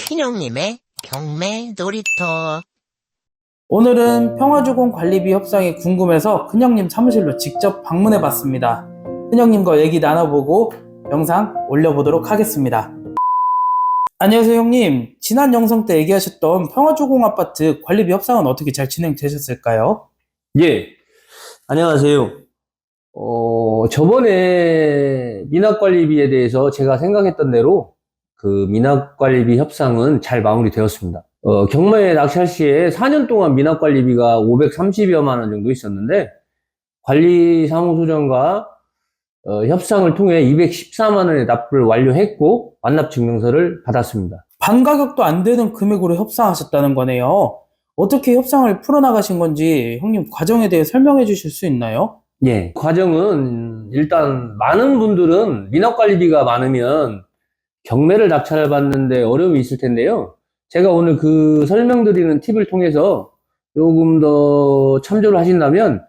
큰형님의 경매 놀이터. 오늘은 평화주공 관리비 협상이 궁금해서 큰형님 사무실로 직접 방문해 봤습니다. 큰형님과 얘기 나눠보고 영상 올려보도록 하겠습니다. 안녕하세요 형님. 지난 영상 때 얘기하셨던 평화주공 아파트 관리비 협상은 어떻게 잘 진행되셨을까요? 예, 안녕하세요. 저번에 미납관리비에 대해서 제가 생각했던 대로 그 미납관리비 협상은 잘 마무리되었습니다. 경매 낙찰 시에 4년 동안 미납관리비가 530여만 원 정도 있었는데 관리사무소장과 협상을 통해 214만 원의 납부를 완료했고 완납증명서를 받았습니다. 반가격도 안 되는 금액으로 협상하셨다는 거네요. 어떻게 협상을 풀어나가신 건지 형님 과정에 대해 설명해 주실 수 있나요? 예, 과정은 일단 많은 분들은 미납관리비가 많으면 경매를 낙찰을 받는데 어려움이 있을 텐데요. 제가 오늘 그 설명드리는 팁을 통해서 조금 더 참조를 하신다면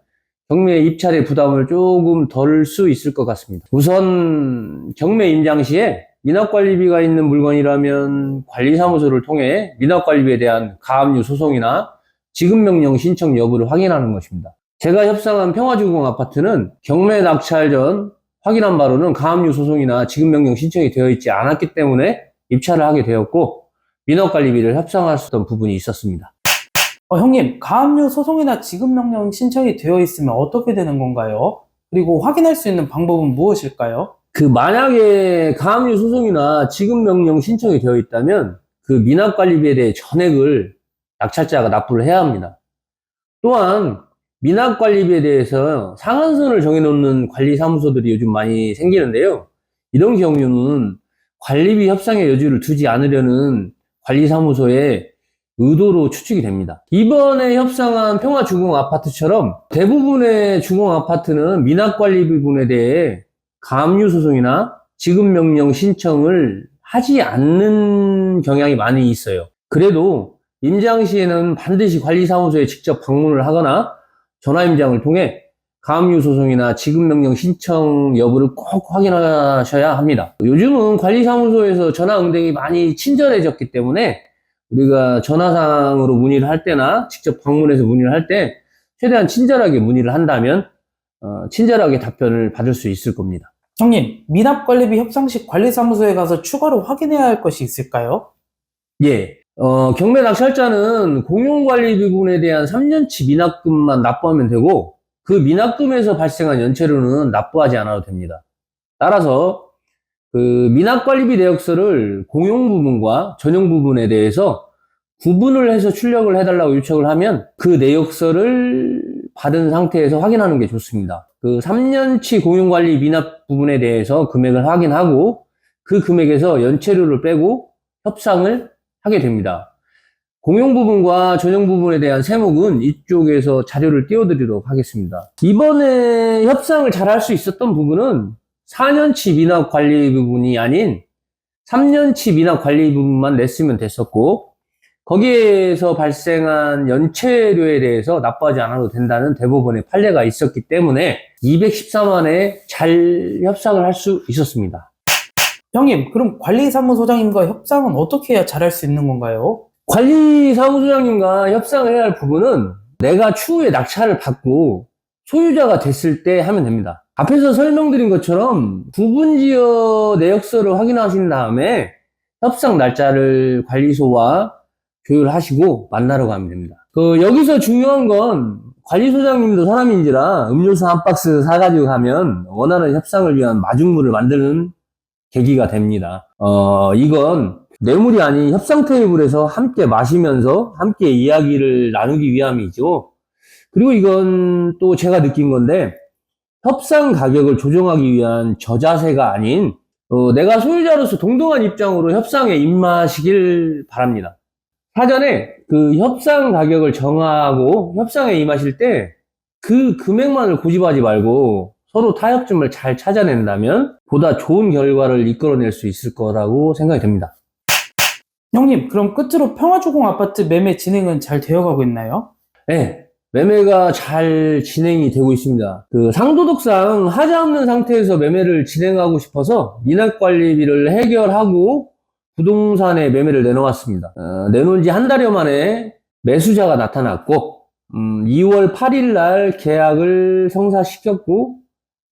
경매 입찰의 부담을 조금 덜 수 있을 것 같습니다. 우선 경매 임장 시에 미납관리비가 있는 물건이라면 관리사무소를 통해 미납관리비에 대한 가압류 소송이나 지급명령 신청 여부를 확인하는 것입니다. 제가 협상한 평화주공 아파트는 경매 낙찰 전 확인한 바로는 가압류 소송이나 지급명령 신청이 되어 있지 않았기 때문에 입찰을 하게 되었고 미납관리비를 협상했던 부분이 있었습니다. 형님, 가압류 소송이나 지급명령 신청이 되어 있으면 어떻게 되는 건가요? 그리고 확인할 수 있는 방법은 무엇일까요? 만약에 가압류 소송이나 지급명령 신청이 되어 있다면 그 미납관리비에 대해 전액을 낙찰자가 납부를 해야 합니다. 또한 미납관리비에 대해서 상한선을 정해놓는 관리사무소들이 요즘 많이 생기는데요. 이런 경우는 관리비 협상의 여지를 두지 않으려는 관리사무소의 의도로 추측이 됩니다. 이번에 협상한 평화주공 아파트처럼 대부분의 주공 아파트는 미납관리 부분에 대해 가압류 소송이나 지급명령 신청을 하지 않는 경향이 많이 있어요. 그래도 임장 시에는 반드시 관리사무소에 직접 방문을 하거나 전화 임장을 통해 가압류 소송이나 지급명령 신청 여부를 꼭 확인하셔야 합니다. 요즘은 관리사무소에서 전화 응대가 많이 친절해졌기 때문에 우리가 전화상으로 문의를 할 때나 직접 방문해서 문의를 할 때 최대한 친절하게 문의를 한다면 친절하게 답변을 받을 수 있을 겁니다. 형님, 미납관리비 협상 시 관리사무소에 가서 추가로 확인해야 할 것이 있을까요? 예, 경매 낙찰자는 공용관리 부분에 대한 3년치 미납금만 납부하면 되고 그 미납금에서 발생한 연체료는 납부하지 않아도 됩니다. 따라서 그 미납관리비 내역서를 공용 부분과 전용 부분에 대해서 구분을 해서 출력을 해달라고 요청을 하면 그 내역서를 받은 상태에서 확인하는 게 좋습니다. 그 3년치 공용관리 미납 부분에 대해서 금액을 확인하고 그 금액에서 연체료를 빼고 협상을 하게 됩니다. 공용 부분과 전용 부분에 대한 세목은 이쪽에서 자료를 띄워드리도록 하겠습니다. 이번에 협상을 잘 할 수 있었던 부분은 4년치 미납 관리 부분이 아닌 3년치 미납 관리 부분만 냈으면 됐었고 거기에서 발생한 연체료에 대해서 납부하지 않아도 된다는 대법원의 판례가 있었기 때문에 214만에 잘 협상을 할 수 있었습니다. 형님, 그럼 관리사무소장님과 협상은 어떻게 해야 잘할 수 있는 건가요? 관리사무소장님과 협상을 해야 할 부분은 내가 추후에 낙찰을 받고 소유자가 됐을 때 하면 됩니다. 앞에서 설명드린 것처럼 구분지어 내역서를 확인하신 다음에 협상 날짜를 관리소와 조율하시고 만나러 가면 됩니다. 여기서 중요한 건 관리소장님도 사람인지라 음료수 한 박스 사가지고 가면 원하는 협상을 위한 마중물을 만드는 계기가 됩니다. 이건 뇌물이 아닌 협상 테이블에서 함께 마시면서 함께 이야기를 나누기 위함이죠. 그리고 이건 또 제가 느낀 건데 협상 가격을 조정하기 위한 저자세가 아닌 내가 소유자로서 동등한 입장으로 협상에 임하시길 바랍니다. 사전에 그 협상 가격을 정하고 협상에 임하실 때 그 금액만을 고집하지 말고 서로 타협점을 잘 찾아낸다면 보다 좋은 결과를 이끌어낼 수 있을 거라고 생각이 됩니다. 형님, 그럼 끝으로 평화주공 아파트 매매 진행은 잘 되어가고 있나요? 네, 매매가 잘 진행이 되고 있습니다. 상도덕상 하자 없는 상태에서 매매를 진행하고 싶어서 미납관리비를 해결하고 부동산에 매매를 내놓았습니다. 내놓은 지 한 달여 만에 매수자가 나타났고 2월 8일 날 계약을 성사시켰고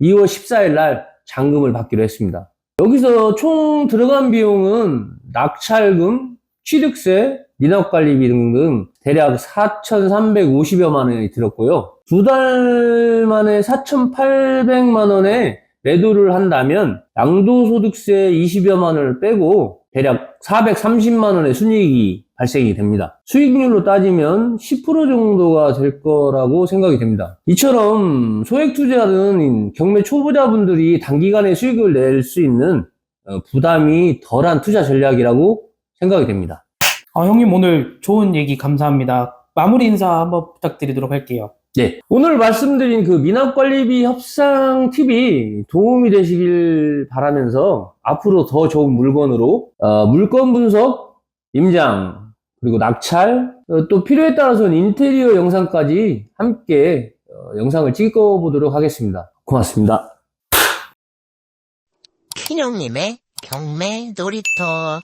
2월 14일 날 잔금을 받기로 했습니다. 여기서 총 들어간 비용은 낙찰금, 취득세, 민학관리비 등등 대략 4,350여만 원이 들었고요. 2달 만에 4,800만 원에 매도를 한다면 양도소득세 20여만 원을 빼고 대략 430만 원의 순이익이 발생이 됩니다. 수익률로 따지면 10% 정도가 될 거라고 생각이 됩니다. 이처럼 소액투자는 경매 초보자분들이 단기간에 수익을 낼 수 있는 부담이 덜한 투자 전략이라고 생각이 됩니다. 형님 오늘 좋은 얘기 감사합니다. 마무리 인사 한번 부탁드리도록 할게요. 네, 오늘 말씀드린 그 미납관리비 협상 팁이 도움이 되시길 바라면서 앞으로 더 좋은 물건으로 물건 분석, 임장, 그리고 낙찰, 또 필요에 따라서는 인테리어 영상까지 함께 영상을 찍어보도록 하겠습니다. 고맙습니다. 큰형님의 경매 놀이터.